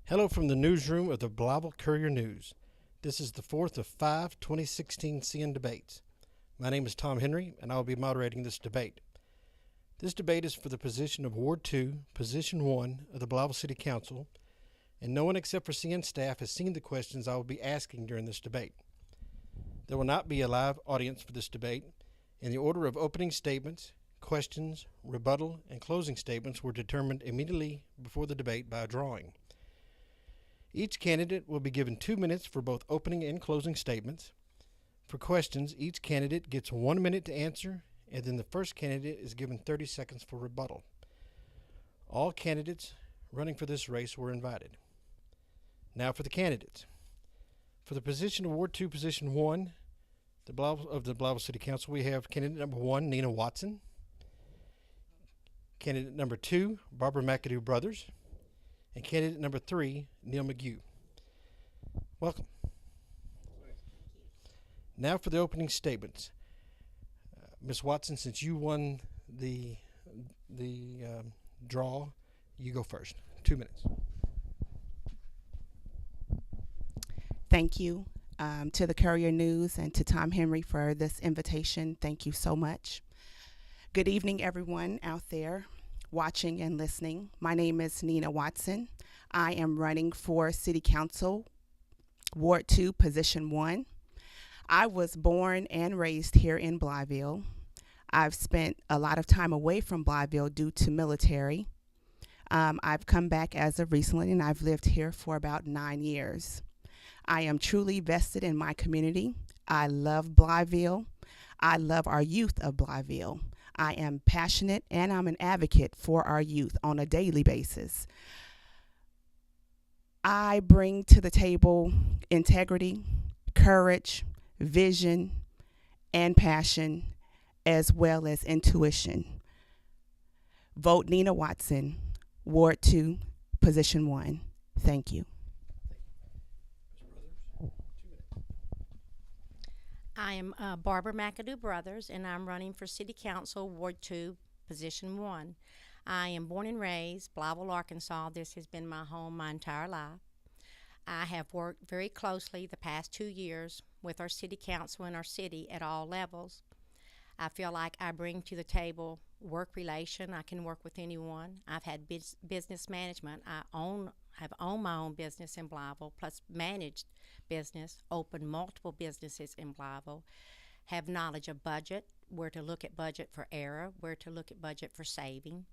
Hello from the newsroom of the Blytheville Courier News. This is the fourth of five 2016 CN debates. My name is Tom Henry, and I will be moderating this debate. This debate is for the position of Ward 2, Position 1 of the Blytheville City Council, and no one except for CN staff has seen the questions I will be asking during this debate. There will not be a live audience for this debate, and the order of opening statements, questions, rebuttal, and closing statements were determined immediately before the debate by a drawing. Each candidate will be given 2 minutes for both opening and closing statements. For questions, each candidate gets 1 minute to answer, and then the first candidate is given 30 seconds for rebuttal. All candidates running for this race were invited. Now for the candidates. For the position of Ward 2, Position 1 of the Blytheville City Council, we have candidate number 1, Nina Watson. Candidate number 2, Barbara McAdoo Brothers. And candidate number 3, Neil McGue. Welcome. Now for the opening statements. Ms. Watson, since you won the draw, you go first. 2 minutes. Thank you to the Courier News and to Tom Henry for this invitation. Thank you so much. Good evening, everyone out there watching and listening. My name is Nina Watson. I am running for City Council, Ward 2, Position 1. I was born and raised here in Blytheville. I've spent a lot of time away from Blytheville due to military. I've come back as of recently, and I've lived here for about 9 years. I am truly vested in my community. I love Blytheville. I love our youth of Blytheville. I am passionate and I'm an advocate for our youth on a daily basis. I bring to the table integrity, courage, vision, and passion, as well as intuition. Vote Nina Watson, Ward 2, Position 1. Thank you. I am Barbara McAdoo Brothers, and I'm running for City Council, Ward 2, Position 1. I am born and raised Blytheville, Arkansas. This has been my home my entire life. I have worked very closely the past 2 years with our City Council and our city at all levels. I feel like I bring to the table work relation. I can work with anyone. I've had business management. I've owned my own business in Blytheville, plus managed business, opened multiple businesses in Blytheville, have knowledge of budget, where to look at budget for error, where to look at budget for saving.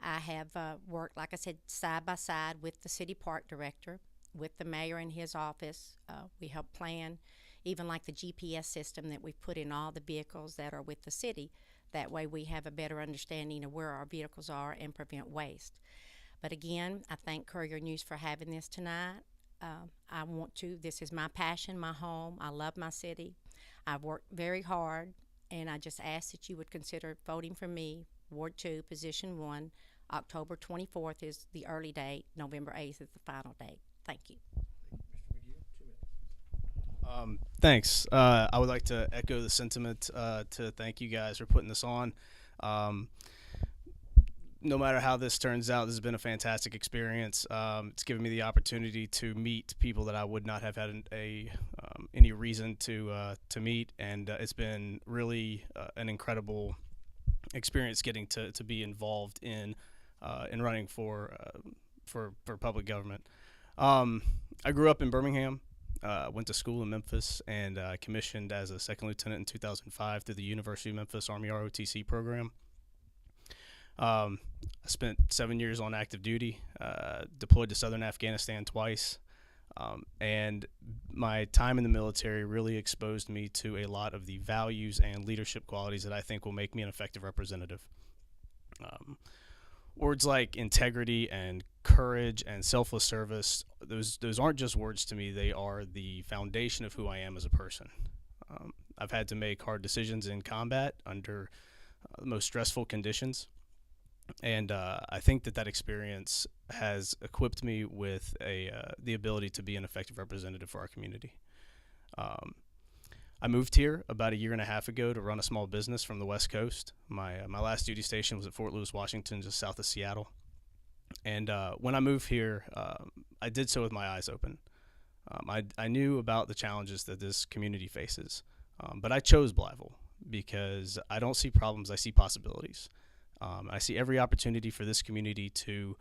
I have worked, like I said, side by side with the city park director, with the mayor in his office. We help plan even like the GPS system that we've put in all the vehicles that are with the city. That way we have a better understanding of where our vehicles are and prevent waste. But again, I thank Courier News for having this tonight. This is my passion, my home. I love my city. I've worked very hard, and I just ask that you would consider voting for me, Ward 2, Position 1. October 24th is the early date. November 8th is the final date. Thank you. Thanks. I would like to echo the sentiment to thank you guys for putting this on. No matter how this turns out, this has been a fantastic experience. It's given me the opportunity to meet people that I would not have had any reason to meet, and it's been really an incredible experience getting to be involved in running for public government. I grew up in Birmingham. Went to school in Memphis and commissioned as a second lieutenant in 2005 through the University of Memphis Army ROTC program. I spent 7 years on active duty, deployed to southern Afghanistan twice, and my time in the military really exposed me to a lot of the values and leadership qualities that I think will make me an effective representative. Words like integrity and courage and selfless service, those aren't just words to me. They are the foundation of who I am as a person. I've had to make hard decisions in combat under the most stressful conditions. And I think that experience has equipped me with the ability to be an effective representative for our community. I moved here about a year and a half ago to run a small business from the West Coast. My last duty station was at Fort Lewis, Washington, just south of Seattle. And when I moved here, I did so with my eyes open. I knew about the challenges that this community faces, but I chose Blytheville because I don't see problems, I see possibilities. I see every opportunity for this community to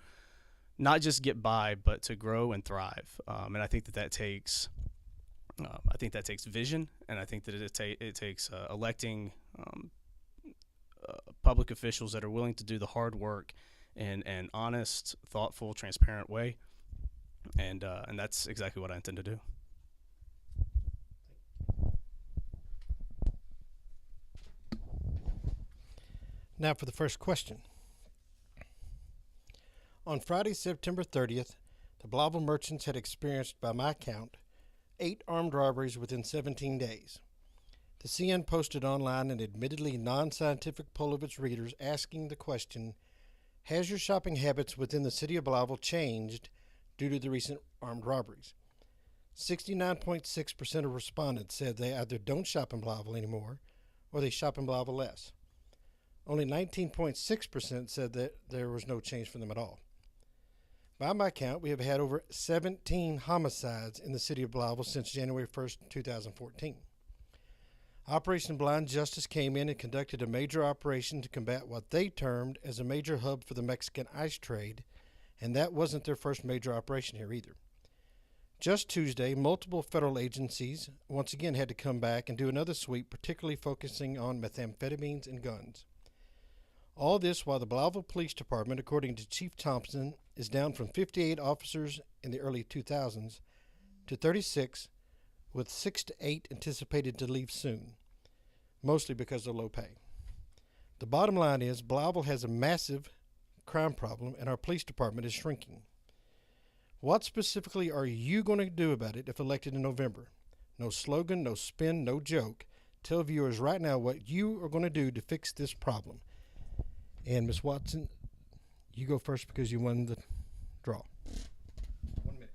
not just get by, but to grow and thrive. And I think that takes vision, and I think that it takes electing public officials that are willing to do the hard work in an honest, thoughtful, transparent way. And that's exactly what I intend to do. Now for the first question. On Friday, September 30th, the Blytheville merchants had experienced, by my count, 8 armed robberies within 17 days. The CN posted online an admittedly non-scientific poll of its readers asking the question, has your shopping habits within the city of Blytheville changed due to the recent armed robberies? 69.6% of respondents said they either don't shop in Blytheville anymore or they shop in Blytheville less. Only 19.6% said that there was no change for them at all. By my count, we have had over 17 homicides in the city of Blytheville since January 1st, 2014. Operation Blind Justice came in and conducted a major operation to combat what they termed as a major hub for the Mexican ice trade, and that wasn't their first major operation here either. Just Tuesday, multiple federal agencies once again had to come back and do another sweep, particularly focusing on methamphetamines and guns. All this while the Blytheville Police Department, according to Chief Thompson, is down from 58 officers in the early 2000s to 36, with 6 to 8 anticipated to leave soon, mostly because of low pay. The bottom line is Blytheville has a massive crime problem and our police department is shrinking. What specifically are you going to do about it if elected in November? No slogan, no spin, no joke. Tell viewers right now what you are going to do to fix this problem. And Ms. Watson, you go first because you won the draw. 1 minute.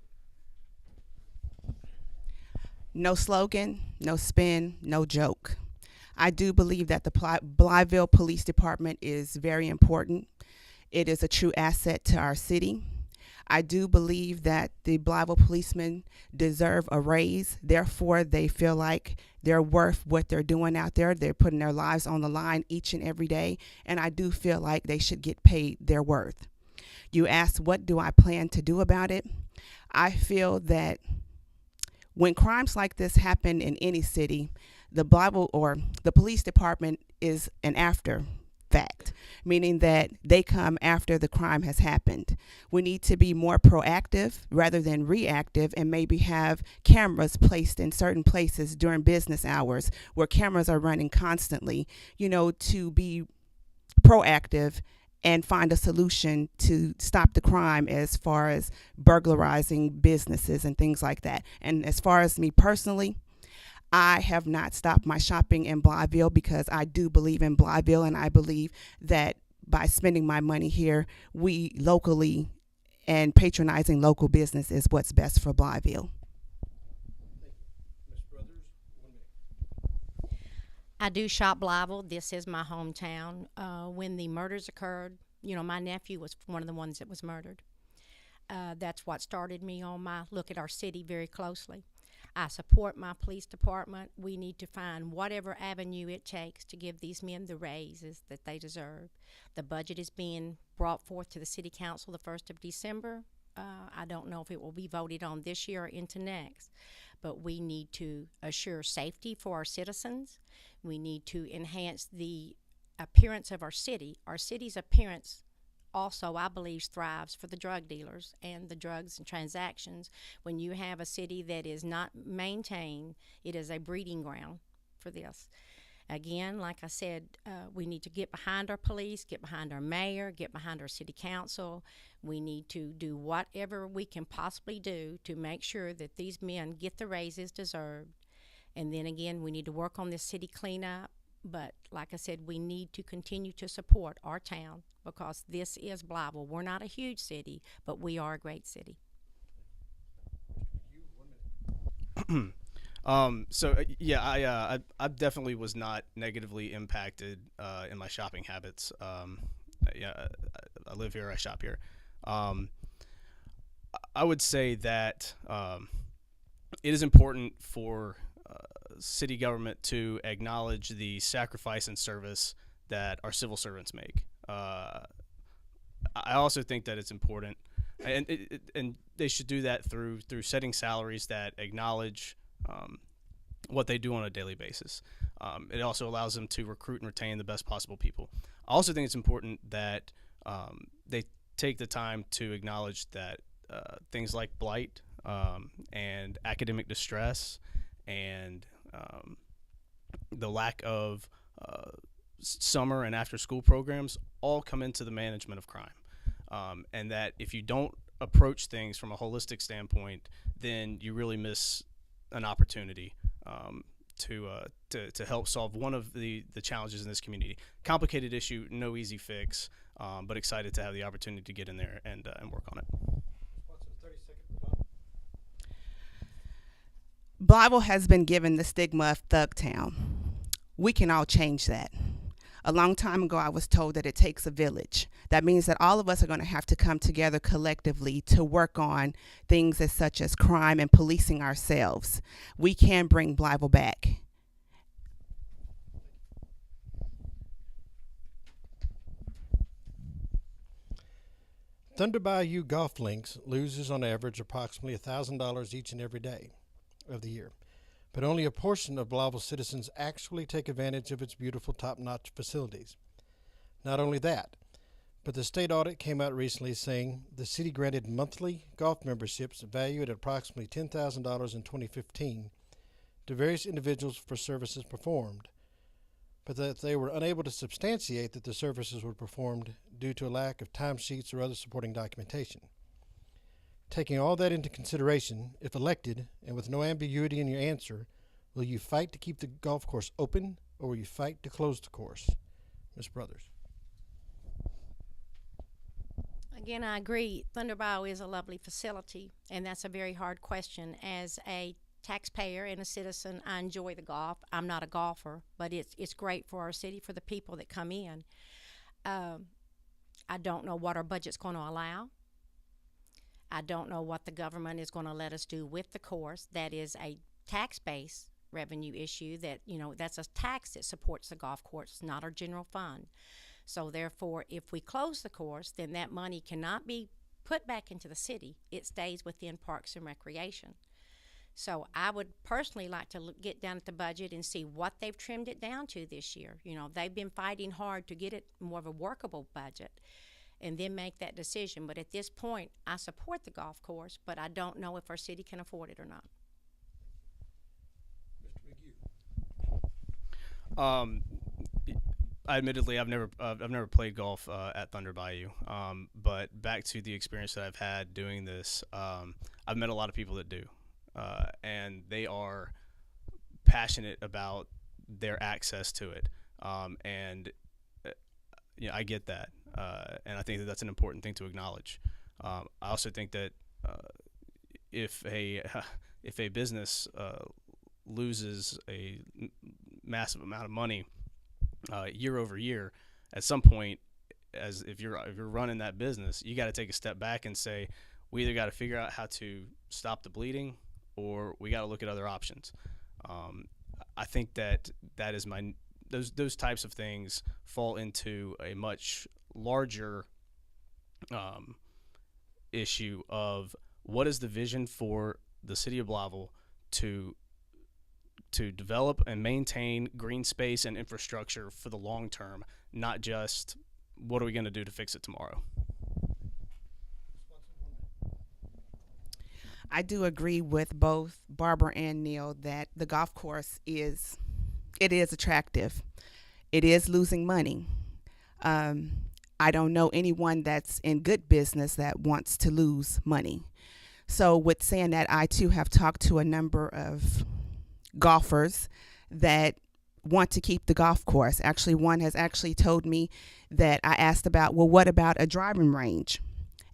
No slogan, no spin, no joke. I do believe that the Blytheville Police Department is very important. It is a true asset to our city. I do believe that the Blytheville policemen deserve a raise. Therefore, they feel like they're worth what they're doing out there. They're putting their lives on the line each and every day. And I do feel like they should get paid their worth. You asked, what do I plan to do about it? I feel that when crimes like this happen in any city, the Blytheville or the police department is an after fact, meaning that they come after the crime has happened. We need to be more proactive rather than reactive, and maybe have cameras placed in certain places during business hours where cameras are running constantly, to be proactive and find a solution to stop the crime as far as burglarizing businesses and things like that. And as far as me personally, I have not stopped my shopping in Blytheville because I do believe in Blytheville, and I believe that by spending my money here, we locally and patronizing local business is what's best for Blytheville. Ms. Brothers, 1 minute. I do shop Blytheville. This is my hometown. When the murders occurred, my nephew was one of the ones that was murdered. That's what started me on my look at our city very closely. I support my police department. We need to find whatever avenue it takes to give these men the raises that they deserve. The budget is being brought forth to the City Council the 1st of December. I don't know if it will be voted on this year or into next, but we need to assure safety for our citizens. We need to enhance the appearance of our city. Our city's appearance also, I believe, thrives for the drug dealers and the drugs and transactions. When you have a city that is not maintained, it is a breeding ground for this. Again, like I said, we need to get behind our police, get behind our mayor, get behind our city council. We need to do whatever we can possibly do to make sure that these men get the raises deserved. And then again, we need to work on this city cleanup. But like I said, we need to continue to support our town because this is Blytheville. We're not a huge city, but we are a great city. I definitely was not negatively impacted in my shopping habits. I live here, I shop here. I would say that it is important for city government to acknowledge the sacrifice and service that our civil servants make. I also think that it's important, and they should do that through setting salaries that acknowledge what they do on a daily basis. It also allows them to recruit and retain the best possible people. I also think it's important that they take the time to acknowledge that things like blight and academic distress and the lack of summer and after school programs all come into the management of crime. And that if you don't approach things from a holistic standpoint, then you really miss an opportunity to help solve one of the challenges in this community. Complicated issue, no easy fix, but excited to have the opportunity to get in there and work on it. Blytheville has been given the stigma of Thugtown. We can all change that. A long time ago, I was told that it takes a village. That means that all of us are going to have to come together collectively to work on things as such as crime and policing ourselves. We can bring Blytheville back. Thunder Bayou Golf Links loses on average approximately $1,000 each and every day of the year, but only a portion of Blytheville citizens actually take advantage of its beautiful top-notch facilities. Not only that, but the state audit came out recently saying the city granted monthly golf memberships valued at approximately $10,000 in 2015 to various individuals for services performed, but that they were unable to substantiate that the services were performed due to a lack of timesheets or other supporting documentation. Taking all that into consideration, if elected, and with no ambiguity in your answer, will you fight to keep the golf course open, or will you fight to close the course? Ms. Brothers. Again, I agree. Thunder Bayou is a lovely facility, and that's a very hard question. As a taxpayer and a citizen, I enjoy the golf. I'm not a golfer, but it's great for our city, for the people that come in. I don't know what our budget's going to allow. I don't know what the government is going to let us do with the course. That is a tax-based revenue issue that, that's a tax that supports the golf course, not our general fund. So therefore, if we close the course, then that money cannot be put back into the city. It stays within Parks and Recreation. So I would personally like to get down at the budget and see what they've trimmed it down to this year. They've been fighting hard to get it more of a workable budget, and then make that decision. But at this point, I support the golf course, but I don't know if our city can afford it or not. Mr. McGee. Admittedly, I've never played golf at Thunder Bayou. But back to the experience that I've had doing this, I've met a lot of people that do, and they are passionate about their access to it. And I get that. And I think that that's an important thing to acknowledge. I also think that if a business loses a massive amount of money year over year, at some point, as if you're running that business, you got to take a step back and say, we either got to figure out how to stop the bleeding, or we got to look at other options. I think that is those types of things fall into a much larger issue of what is the vision for the city of Blytheville to develop and maintain green space and infrastructure for the long term, not just what are we going to do to fix it tomorrow. I do agree with both Barbara and Neil that the golf course is attractive. It is losing money. I don't know anyone that's in good business that wants to lose money. So with saying that, I too have talked to a number of golfers that want to keep the golf course. Actually, one has actually told me that I asked about, well, what about a driving range?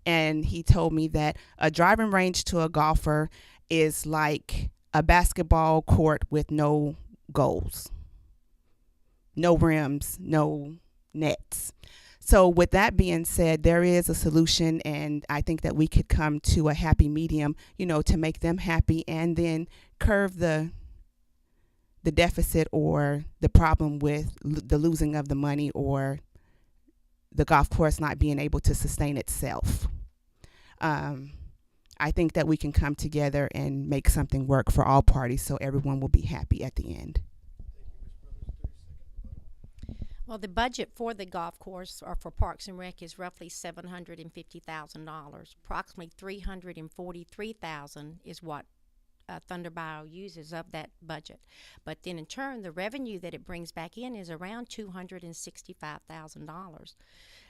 And he told me that a driving range to a golfer is like a basketball court with no goals, no rims, no nets. So with that being said, there is a solution, and I think that we could come to a happy medium, to make them happy and then curve the deficit or the problem with the losing of the money or the golf course not being able to sustain itself. I think that we can come together and make something work for all parties so everyone will be happy at the end. Well, the budget for the golf course or for Parks and Rec is roughly $750,000. Approximately $343,000 is what Thunder Bio uses of that budget. But then in turn, the revenue that it brings back in is around $265,000.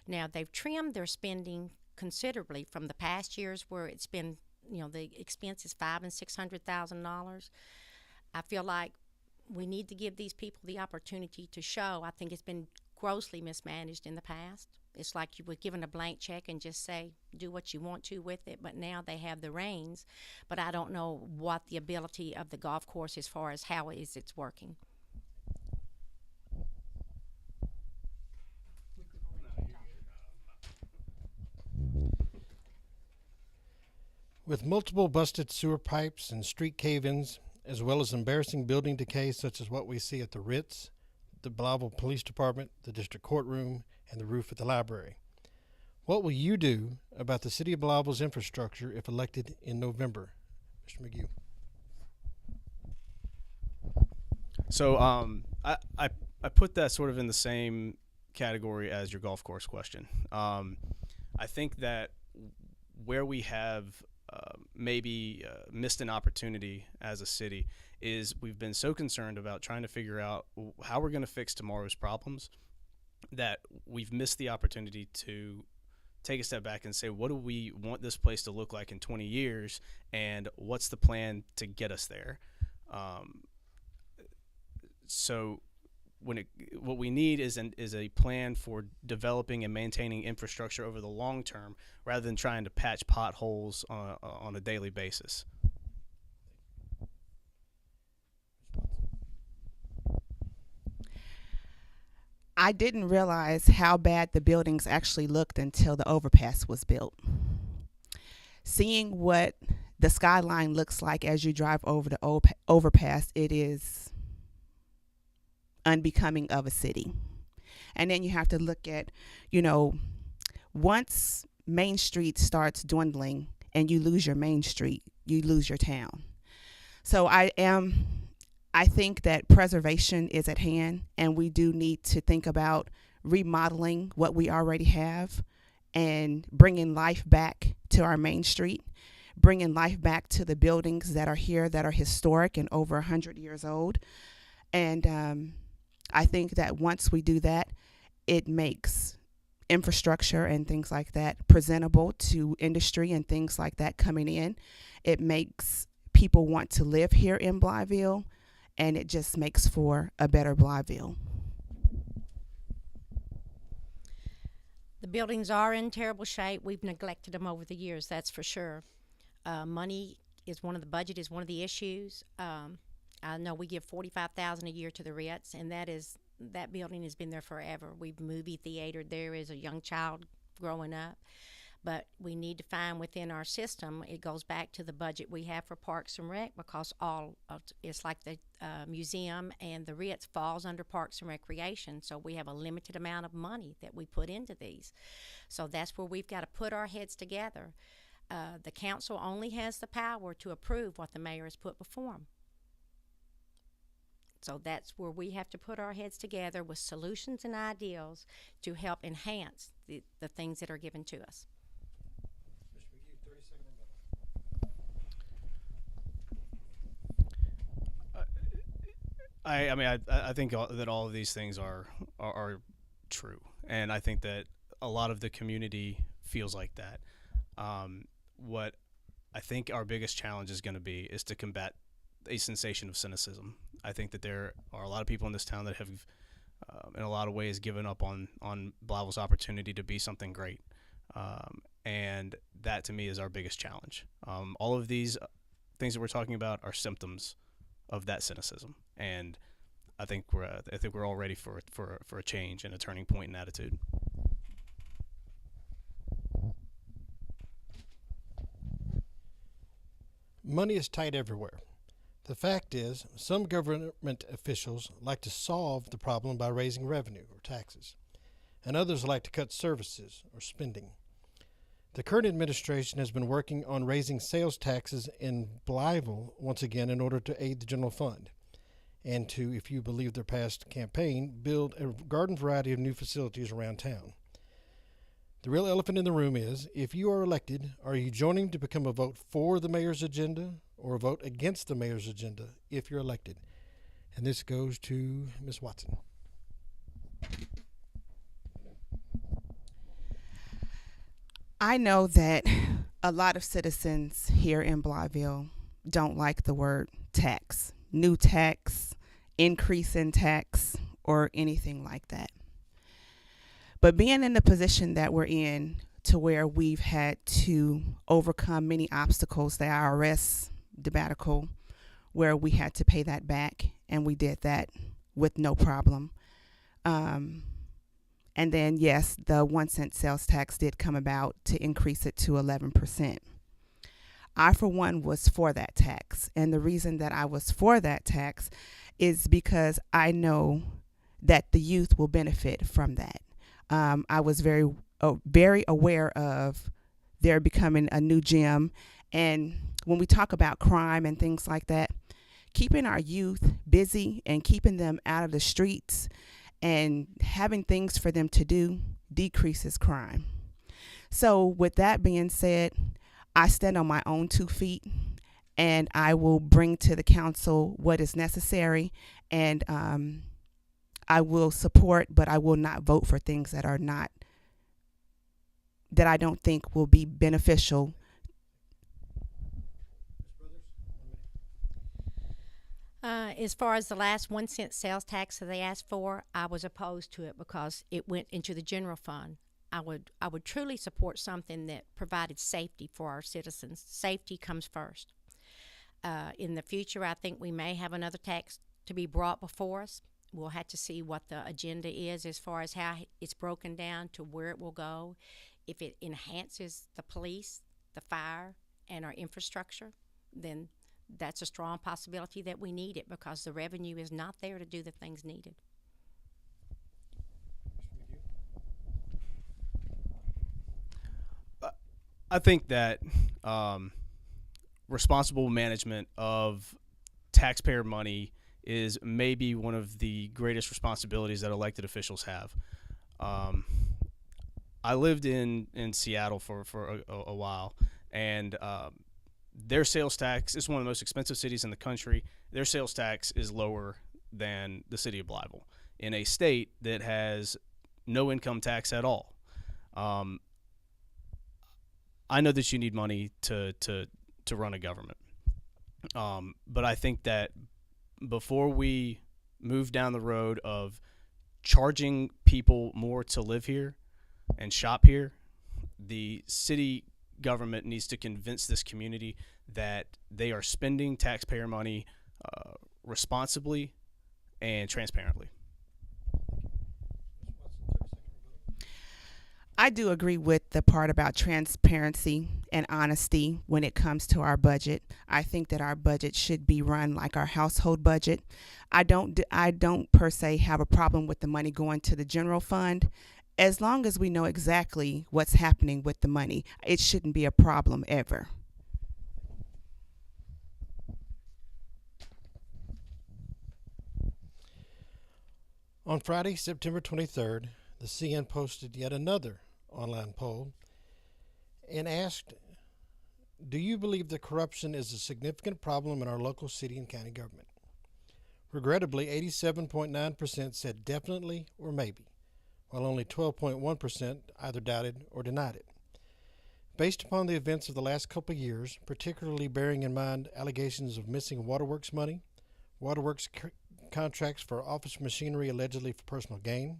Now, they've trimmed their spending considerably from the past years where it's been, the expense is $500,000 and $600,000. I feel like we need to give these people the opportunity to show. I think it's been grossly mismanaged in the past. It's like you were given a blank check and just say, do what you want to with it, but now they have the reins. But I don't know what the ability of the golf course as far as how it's working. With multiple busted sewer pipes and street cave-ins, as well as embarrassing building decay such as what we see at the Ritz, the Blytheville Police Department, the district courtroom, and the roof at the library, what will you do about the City of Blytheville's infrastructure if elected in November? Mr. McGee. So I put that sort of in the same category as your golf course question. I think that where we have maybe missed an opportunity as a city is we've been so concerned about trying to figure out how we're going to fix tomorrow's problems that we've missed the opportunity to take a step back and say, what do we want this place to look like in 20 years, and what's the plan to get us there? So what we need is a plan for developing and maintaining infrastructure over the long term, rather than trying to patch potholes on a daily basis. I didn't realize how bad the buildings actually looked until the overpass was built. Seeing what the skyline looks like as you drive over the overpass, it is unbecoming of a city. And then you have to look at, once Main Street starts dwindling and you lose your Main Street, you lose your town. So I think that preservation is at hand, and we do need to think about remodeling what we already have and bringing life back to our Main Street, bringing life back to the buildings that are here that are historic and over 100 years old. And I think that once we do that, it makes infrastructure and things like that presentable to industry and things like that coming in. It makes people want to live here in Blytheville, and it just makes for a better Blytheville. The buildings are in terrible shape. We've neglected them over the years, that's for sure. Money is one of the budget is one of the issues. I know we give $45,000 a year to the Ritz, and that building has been there forever. We've movie theatered there as a young child growing up. But we need to find within our system, it goes back to the budget we have for Parks and Rec, because it's like the museum and the Ritz falls under Parks and Recreation. So we have a limited amount of money that we put into these. So that's where we've got to put our heads together. The council only has the power to approve what the mayor has put before them. So that's where we have to put our heads together with solutions and ideals to help enhance the things that are given to us. I think that all of these things are true, and I think that a lot of the community feels like that. What I think our biggest challenge is going to be is to combat a sensation of cynicism. I think that there are a lot of people in this town that have, in a lot of ways, given up on Blytheville's opportunity to be something great, and that to me is our biggest challenge. All of these things that we're talking about are symptoms of that cynicism, and I think we're all ready for a change and a turning point in attitude. Money is tight everywhere. The fact is, some government officials like to solve the problem by raising revenue or taxes, and others like to cut services or spending. The current administration has been working on raising sales taxes in Blytheville once again in order to aid the general fund and to, if you believe their past campaign, build a garden variety of new facilities around town. The real elephant in the room is, if you are elected, are you joining to become a vote for the mayor's agenda or a vote against the mayor's agenda if you're elected? And this goes to Ms. Watson. I know that a lot of citizens here in Blytheville don't like the word tax, new tax, increase in tax, or anything like that. But being in the position that we're in, to where we've had to overcome many obstacles, the IRS debacle, where we had to pay that back, and we did that with no problem. And then, yes, the 1 cent sales tax did come about to increase it to 11%. I, for one, was for that tax. And the reason that I was for that tax is because I know that the youth will benefit from that. I was very aware of there becoming a new gym. And when we talk about crime and things like that, keeping our youth busy and keeping them out of the streets and having things for them to do decreases crime. So with that being said, I stand on my own 2 feet, and I will bring to the council what is necessary, and I will support, but I will not vote for things that are not, that I don't think will be beneficial. As far as the last 1 cent sales tax that they asked for, I was opposed to it because it went into the general fund. I would truly support something that provided safety for our citizens. Safety comes first. In the future, I think we may have another tax to be brought before us. We'll have to see what the agenda is as far as how it's broken down to where it will go. If it enhances the police, the fire, and our infrastructure, then that's a strong possibility that we need it because the revenue is not there to do the things needed. I think that responsible management of taxpayer money is maybe one of the greatest responsibilities that elected officials have. I lived in Seattle for a while, and their sales tax is one of the most expensive cities in the country. Their sales tax is lower than the city of Blytheville in a state that has no income tax at all. I know that you need money to run a government, but I think that before we move down the road of charging people more to live here and shop here, the city government needs to convince this community that they are spending taxpayer money responsibly and transparently. I do agree with the part about transparency and honesty when it comes to our budget. I think that our budget should be run like our household budget. I don't per se have a problem with the money going to the general fund. As long as we know exactly what's happening with the money, it shouldn't be a problem ever. On Friday, September 23rd, the CN posted yet another online poll and asked, do you believe that corruption is a significant problem in our local city and county government? Regrettably, 87.9% said definitely or maybe, while only 12.1% either doubted or denied it. Based upon the events of the last couple of years, particularly bearing in mind allegations of missing waterworks money, waterworks contracts for office machinery allegedly for personal gain,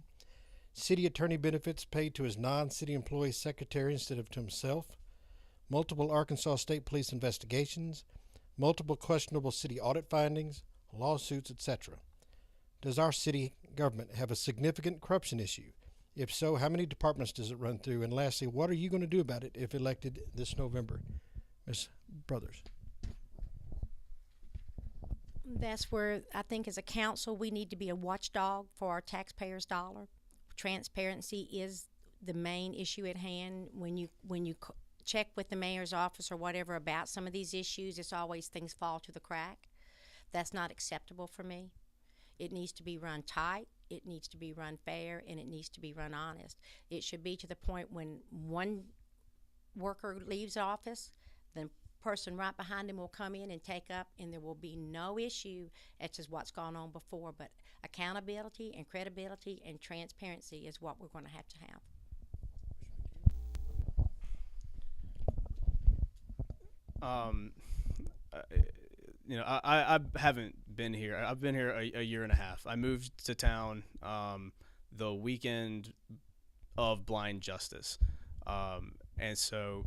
city attorney benefits paid to his non-city employee secretary instead of to himself, multiple Arkansas State Police investigations, multiple questionable city audit findings, lawsuits, etc. Does our city government have a significant corruption issue? If so, how many departments does it run through? And lastly, what are you going to do about it if elected this November? Ms. Brothers. That's where I think as a council we need to be a watchdog for our taxpayers' dollar. Transparency is the main issue at hand. When you check with the mayor's office or whatever about some of these issues, it's always things fall to the crack. That's not acceptable for me. It needs to be run tight, it needs to be run fair, and it needs to be run honest. It should be to the point when one worker leaves office, the person right behind him will come in and take up, and there will be no issue as to what's gone on before. But accountability and credibility and transparency is what we're going to have. I haven't been here. I've been here a year and a half. I moved to town the weekend of Blind Justice. And so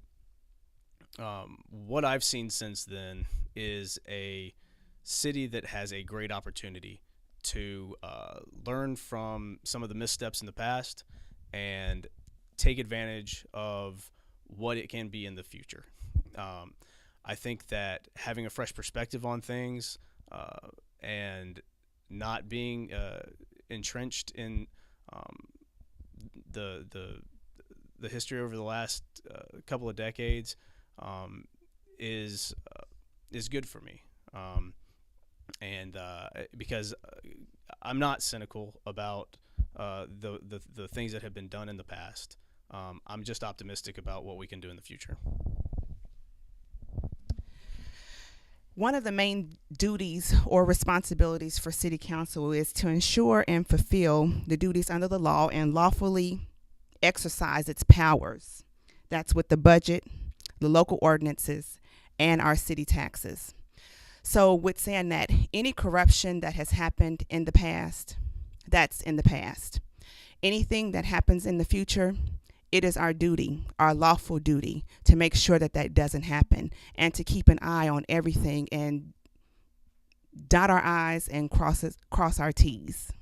what I've seen since then is a city that has a great opportunity to learn from some of the missteps in the past and take advantage of what it can be in the future. I think that having a fresh perspective on things and not being entrenched in the history over the last couple of decades is good for me. Because I'm not cynical about the things that have been done in the past. I'm just optimistic about what we can do in the future. One of the main duties or responsibilities for City Council is to ensure and fulfill the duties under the law and lawfully exercise its powers. That's with the budget, the local ordinances, and our city taxes. So with saying that, any corruption that has happened in the past, that's in the past. Anything that happens in the future, it is our duty, our lawful duty, to make sure that that doesn't happen and to keep an eye on everything and dot our I's and cross our T's.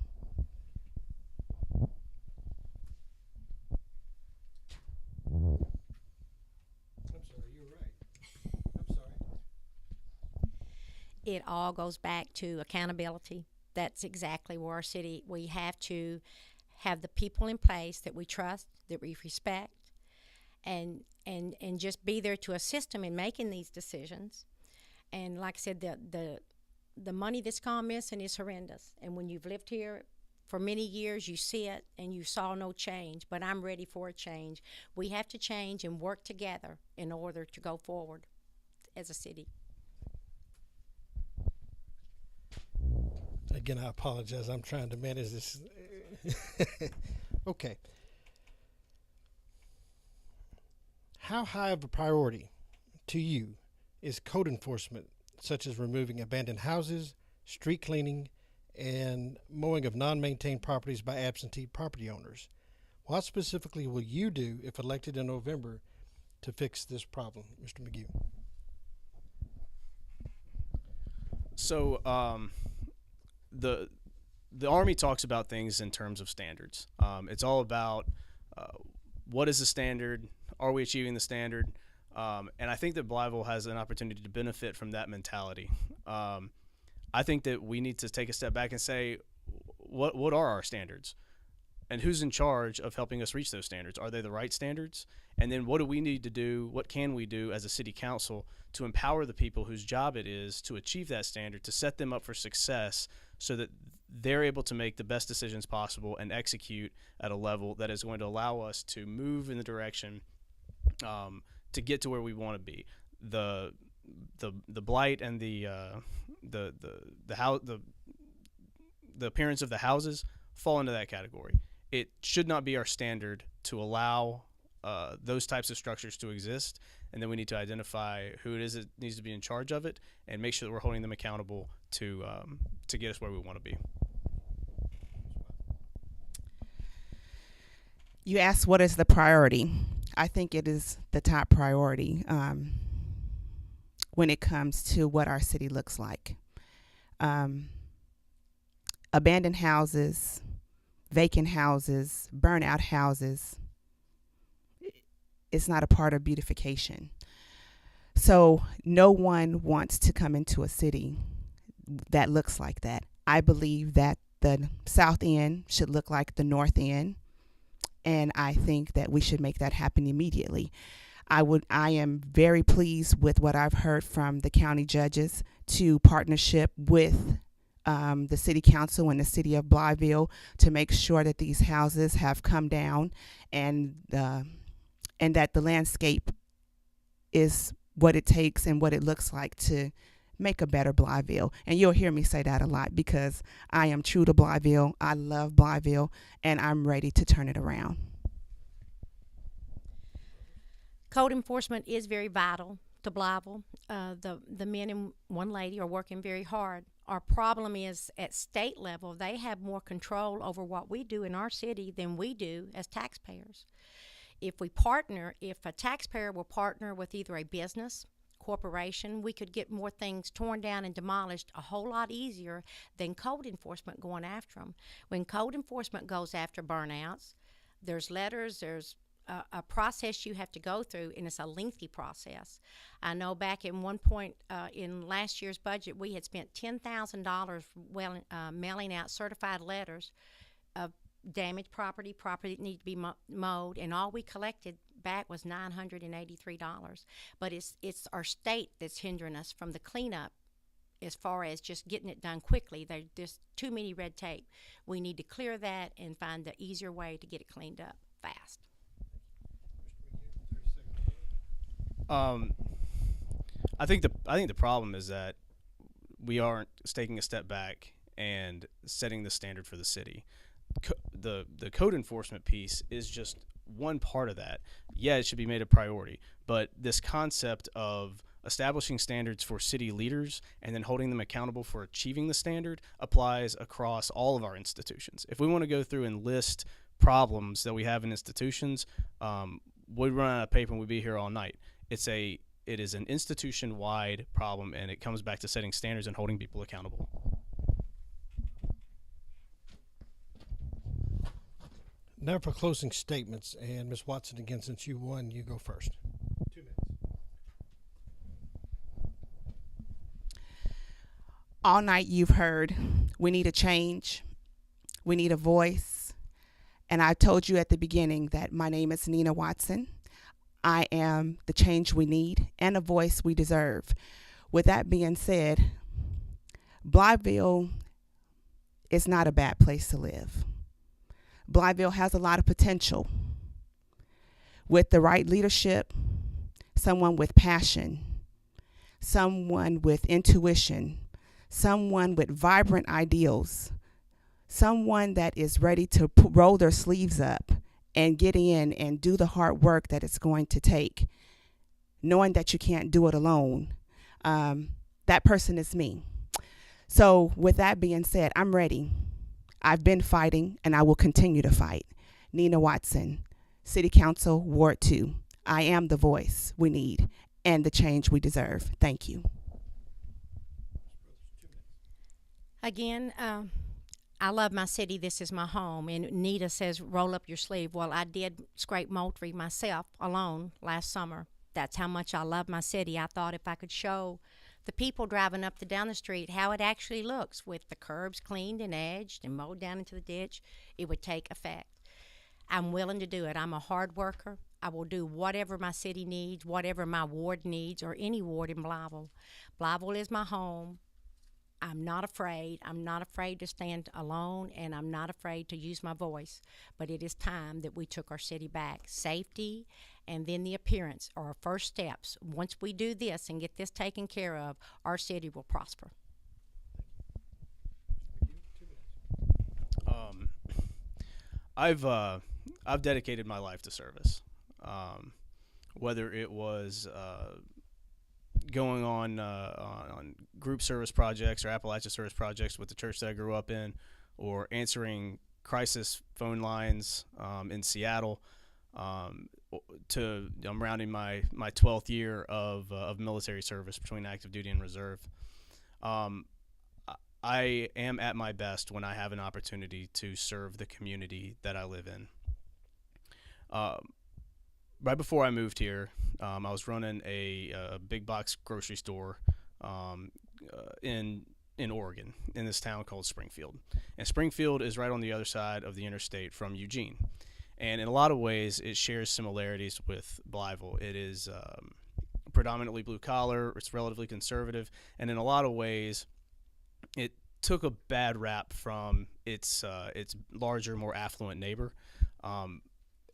I'm sorry, you're right. I'm sorry. It all goes back to accountability. That's exactly where our city, we have to have the people in place that we trust, that we respect, and just be there to assist them in making these decisions. And like I said, the money that's gone missing is horrendous. And when you've lived here for many years, you see it and you saw no change. But I'm ready for a change. We have to change and work together in order to go forward as a city. Again, I apologize. I'm trying to manage this. Okay. How high of a priority to you is code enforcement, such as removing abandoned houses, street cleaning, and mowing of non-maintained properties by absentee property owners? What specifically will you do if elected in November to fix this problem, Mr. McGee? So the Army talks about things in terms of standards. It's all about what is the standard? Are we achieving the standard? And I think that Blytheville has an opportunity to benefit from that mentality. I think that we need to take a step back and say, what are our standards? And who's in charge of helping us reach those standards? Are they the right standards? And then what do we need to do? What can we do as a city council to empower the people whose job it is to achieve that standard, to set them up for success so that they're able to make the best decisions possible and execute at a level that is going to allow us to move in the direction to get to where we want to be. The blight and the appearance of the houses fall into that category. It should not be our standard to allow those types of structures to exist, and then we need to identify who it is that needs to be in charge of it and make sure that we're holding them accountable to get us where we want to be. You asked what is the priority. I think it is the top priority when it comes to what our city looks like. Abandoned houses, vacant houses, burnout houses, it's not a part of beautification. So no one wants to come into a city that looks like that. I believe that the South End should look like the North End, and I think that we should make that happen immediately. I am very pleased with what I've heard from the county judges to partnership with the city council and the city of Blytheville to make sure that these houses have come down and that the landscape is what it takes and what it looks like to make a better Blytheville. And you'll hear me say that a lot because I am true to Blytheville. I love Blytheville, and I'm ready to turn it around. Code enforcement is very vital to Blytheville. The men and one lady are working very hard. Our problem is at state level, they have more control over what we do in our city than we do as taxpayers. If a taxpayer will partner with either a business, corporation, we could get more things torn down and demolished a whole lot easier than code enforcement going after them. When code enforcement goes after burnouts, there's letters, there's a process you have to go through, and it's a lengthy process. I know back in one point in last year's budget, we had spent $10,000 mailing out certified letters of damaged property that needed to be mowed, and all we collected back was $983. But it's our state that's hindering us from the cleanup as far as just getting it done quickly. There's just too many red tape. We need to clear that and find the easier way to get it cleaned up fast. I think the problem is that we aren't taking a step back and setting the standard for the city. The code enforcement piece is just one part of that. Yeah, it should be made a priority, but this concept of establishing standards for city leaders and then holding them accountable for achieving the standard applies across all of our institutions. If we want to go through and list problems that we have in institutions, we'd run out of paper and we'd be here all night. It is an institution-wide problem, and it comes back to setting standards and holding people accountable. Now for closing statements, and Ms. Watson, again, since you won, you go first. 2 minutes. All night you've heard we need a change, we need a voice, and I told you at the beginning that my name is Nina Watson. I am the change we need and a voice we deserve. With that being said, Blytheville is not a bad place to live. Blytheville has a lot of potential. With the right leadership, someone with passion, someone with intuition, someone with vibrant ideals, someone that is ready to roll their sleeves up and get in and do the hard work that it's going to take, knowing that you can't do it alone. That person is me. So with that being said, I'm ready. I've been fighting and I will continue to fight. Nina Watson, City Council, Ward 2. I am the voice we need and the change we deserve. Thank you. Again, I love my city. This is my home. And Nita says, roll up your sleeve. Well, I did scrape Moultrie myself alone last summer. That's how much I love my city. I thought if I could show the people driving up and down the street how it actually looks with the curbs cleaned and edged and mowed down into the ditch, it would take effect. I'm willing to do it. I'm a hard worker. I will do whatever my city needs, whatever my ward needs, or any ward in Blytheville. Blytheville is my home. I'm not afraid. I'm not afraid to stand alone, and I'm not afraid to use my voice. But it is time that we took our city back. Safety and then the appearance are our first steps. Once we do this and get this taken care of, our city will prosper. I've dedicated my life to service. Whether it was going on group service projects or Appalachia service projects with the church that I grew up in, or answering crisis phone lines in Seattle. I'm rounding my 12th year of military service between active duty and reserve. I am at my best when I have an opportunity to serve the community that I live in. Right before I moved here, I was running a big box grocery store in in Oregon, in this town called Springfield. And Springfield is right on the other side of the interstate from Eugene. And in a lot of ways, it shares similarities with Blytheville. It is predominantly blue collar, it's relatively conservative, and in a lot of ways, it took a bad rap from its larger, more affluent neighbor.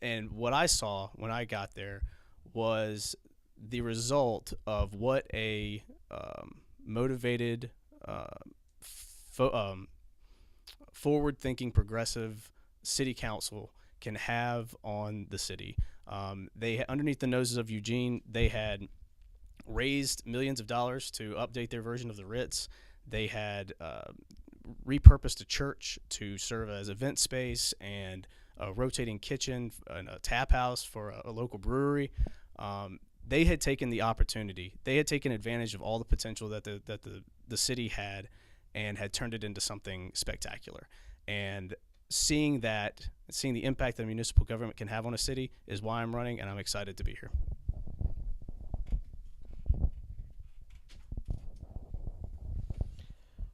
And what I saw when I got there was the result of what a motivated, forward-thinking, progressive city council can have on the city. They, underneath the noses of Eugene, they had raised millions of dollars to update their version of the Ritz. They had repurposed a church to serve as event space and a rotating kitchen and a tap house for a local brewery. They had taken the opportunity. They had taken advantage of all the potential that the city had and had turned it into something spectacular. And seeing the impact that municipal government can have on a city is why I'm running, and I'm excited to be here.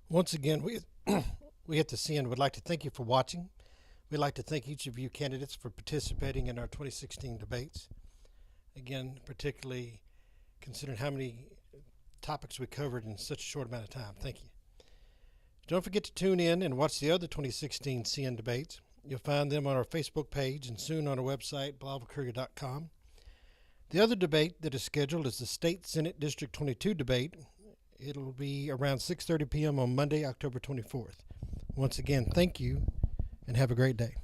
Once again, we at the CN would like to thank you for watching. We'd like to thank each of you candidates for participating in our 2016 debates. Again, particularly considering how many topics we covered in such a short amount of time. Thank you. Don't forget to tune in and watch the other 2016 CN debates. You'll find them on our Facebook page and soon on our website, BlythevilleCourier.com. The other debate that is scheduled is the State Senate District 22 debate. It'll be around 6:30 p.m. on Monday, October 24th. Once again, thank you and have a great day.